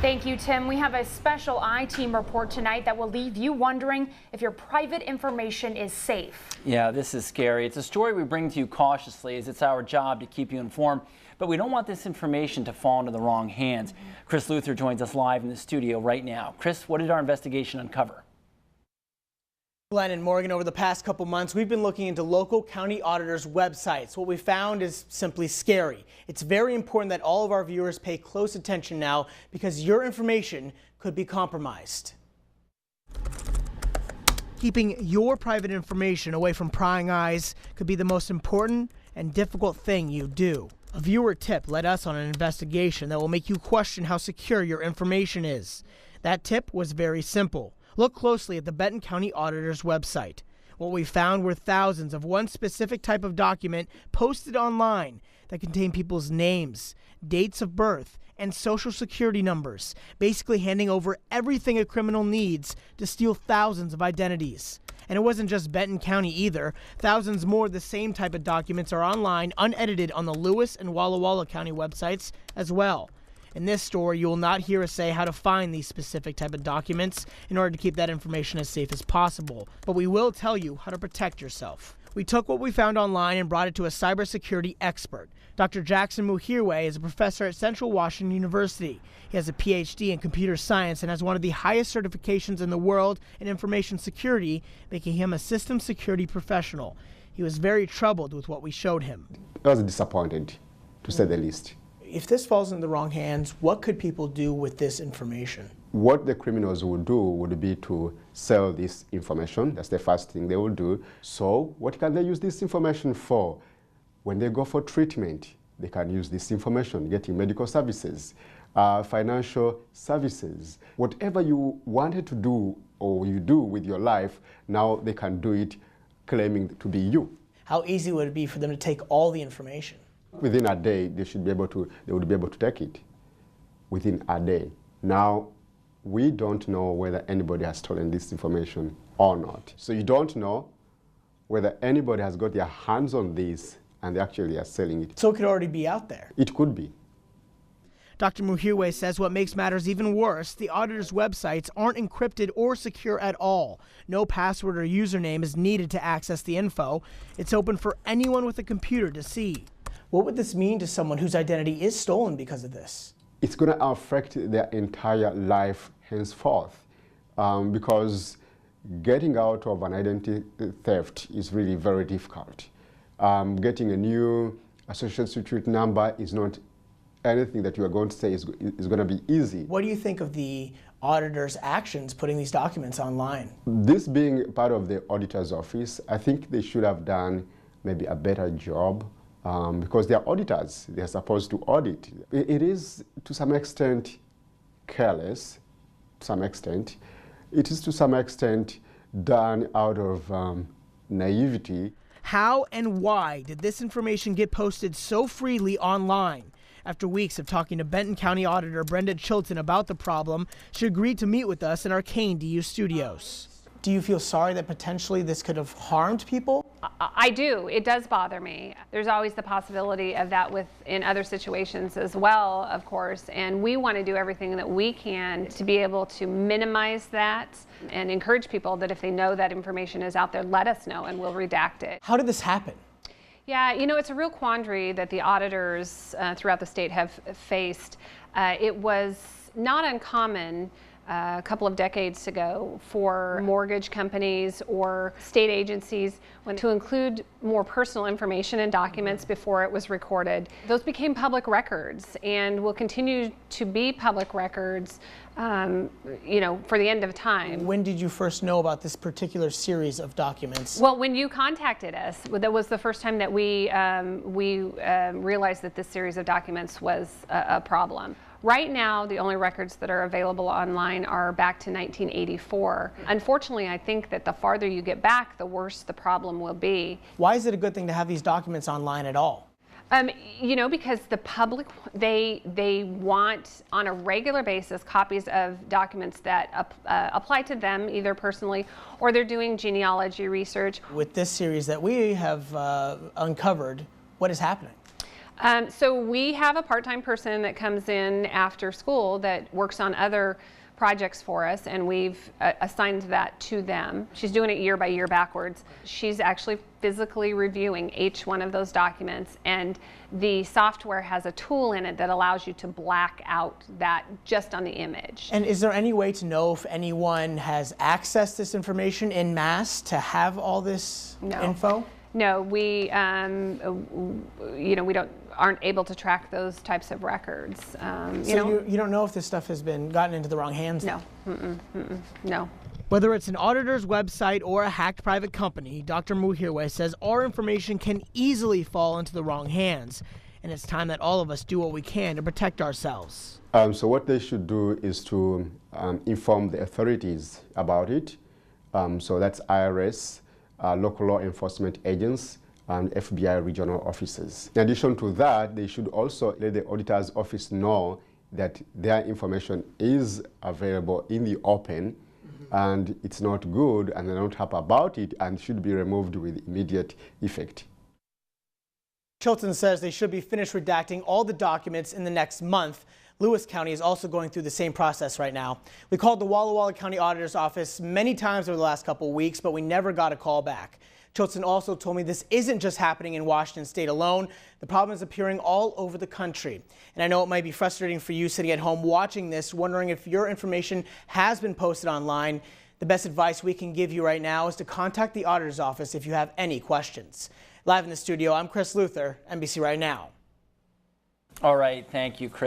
Thank you, Tim. We have a special I-Team report tonight that will leave you wondering if your private information is safe. Yeah, this is scary. It's a story we bring to you cautiously, as it's our job to keep you informed, but we don't want this information to fall into the wrong hands. Chris Luther joins us live in the studio right now. Chris, what did our investigation uncover? Glenn and Morgan, over the past couple months, we've been looking into local county auditors' websites. What we found is simply scary. It's very important that all of our viewers pay close attention now because your information could be compromised. Keeping your private information away from prying eyes could be the most important and difficult thing you do. A viewer tip led us on an investigation that will make you question how secure your information is. That tip was very simple. Look closely at the Benton County Auditor's website. What we found were thousands of one specific type of document posted online that contained people's names, dates of birth, and social security numbers, basically handing over everything a criminal needs to steal thousands of identities. And it wasn't just Benton County either. Thousands more of the same type of documents are online, unedited on the Lewis and Walla Walla County websites as well. In this story, you will not hear us say how to find these specific type of documents in order to keep that information as safe as possible, but we will tell you how to protect yourself. We took what we found online and brought it to a cybersecurity expert. Dr. Jackson Muhirwe is a professor at Central Washington University. He has a PhD in computer science and has one of the highest certifications in the world in information security, making him a system security professional. He was very troubled with what we showed him. I was disappointed, to say the least. If this falls in the wrong hands, what could people do with this information? What the criminals would do would be to sell this information. That's the first thing they will do. So what can they use this information for? When they go for treatment, they can use this information, getting medical services, financial services. Whatever you wanted to do or you do with your life, now they can do it claiming to be you. How easy would it be for them to take all the information? Within a day, they would be able to take it within a day. Now, we don't know whether anybody has stolen this information or not. So you don't know whether anybody has got their hands on this and they actually are selling it. So it could already be out there. It could be. Dr. Muhirwe says what makes matters even worse, the auditor's websites aren't encrypted or secure at all. No password or username is needed to access the info. It's open for anyone with a computer to see. What would this mean to someone whose identity is stolen because of this? It's going to affect their entire life henceforth, because getting out of an identity theft is really very difficult. Getting a new social security number is not anything that you are going to say is going to be easy. What do you think of the auditor's actions putting these documents online? This being part of the auditor's office, I think they should have done maybe a better job. Because they are auditors, they are supposed to audit. It is to some extent careless, to some extent. It is to some extent done out of naivety. How and why did this information get posted so freely online? After weeks of talking to Benton County Auditor Brenda Chilton about the problem, she agreed to meet with us in our Kane DU studios. Do you feel sorry that potentially this could have harmed people? I do. It does bother me. There's always the possibility of that in other situations as well, of course, and we want to do everything that we can to be able to minimize that and encourage people that if they know that information is out there, let us know and we'll redact it. How did this happen? Yeah, you know, it's a real quandary that the auditors throughout the state have faced. It was not uncommon a couple of decades ago for mortgage companies or state agencies to include more personal information in documents before it was recorded. Those became public records and will continue to be public records, you know, for the end of time. When did you first know about this particular series of documents? Well, when you contacted us, that was the first time that we realized that this series of documents was a problem. Right now, the only records that are available online are back to 1984. Unfortunately, I think that the farther you get back, the worse the problem will be. Why is it a good thing to have these documents online at all? You know, because the public, they want on a regular basis copies of documents that apply to them either personally or they're doing genealogy research. With this series that we have uncovered, what is happening? So we have a part-time person that comes in after school that works on other projects for us, and we've assigned that to them. She's doing it year by year backwards. She's actually physically reviewing each one of those documents, and the software has a tool in it that allows you to black out that just on the image. And is there any way to know if anyone has accessed this information en masse to have all this info? No, we, we aren't able to track those types of records. So you don't know if this stuff has been gotten into the wrong hands? No, no. Whether it's an auditor's website or a hacked private company, Dr. Muhirwe says our information can easily fall into the wrong hands, and it's time that all of us do what we can to protect ourselves. So what they should do is to inform the authorities about it. So that's IRS, local law enforcement agents, and FBI regional offices. In addition to that, they should also let the auditor's office know that their information is available in the open, and it's not good, and they're not happy about it, and should be removed with immediate effect. Chilton says they should be finished redacting all the documents in the next month. Lewis County is also going through the same process right now. We called the Walla Walla County Auditor's Office many times over the last couple of weeks, but we never got a call back. Chilton also told me this isn't just happening in Washington State alone. The problem is appearing all over the country. And I know it might be frustrating for you sitting at home watching this, wondering if your information has been posted online. The best advice we can give you right now is to contact the Auditor's Office if you have any questions. Live in the studio, I'm Chris Luther, NBC Right Now. All right, thank you, Chris.